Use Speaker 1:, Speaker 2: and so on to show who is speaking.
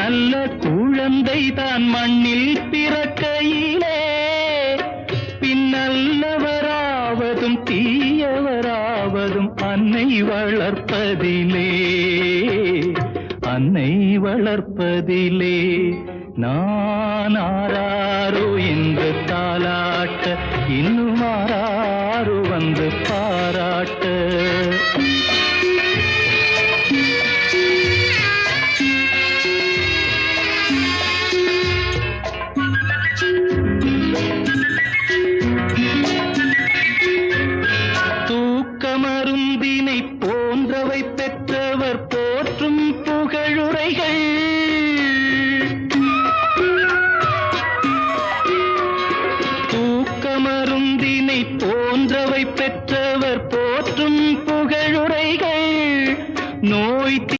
Speaker 1: நல்ல குழந்தை தான் மண்ணில் பிறக்கையிலே பின்னல்லவராவதும் தீயவராவதும் அன்னை வளர்ப்பதிலே அன்னை வளர்ப்பதிலே நான் ஆராரோ என்று தாலாட்ட இன்னும் ஆராரோ வந்து பாராட்ட தூக்கமருந்தினை போன்றவை பெற்றவர் போற்றும் புகழுரைகள்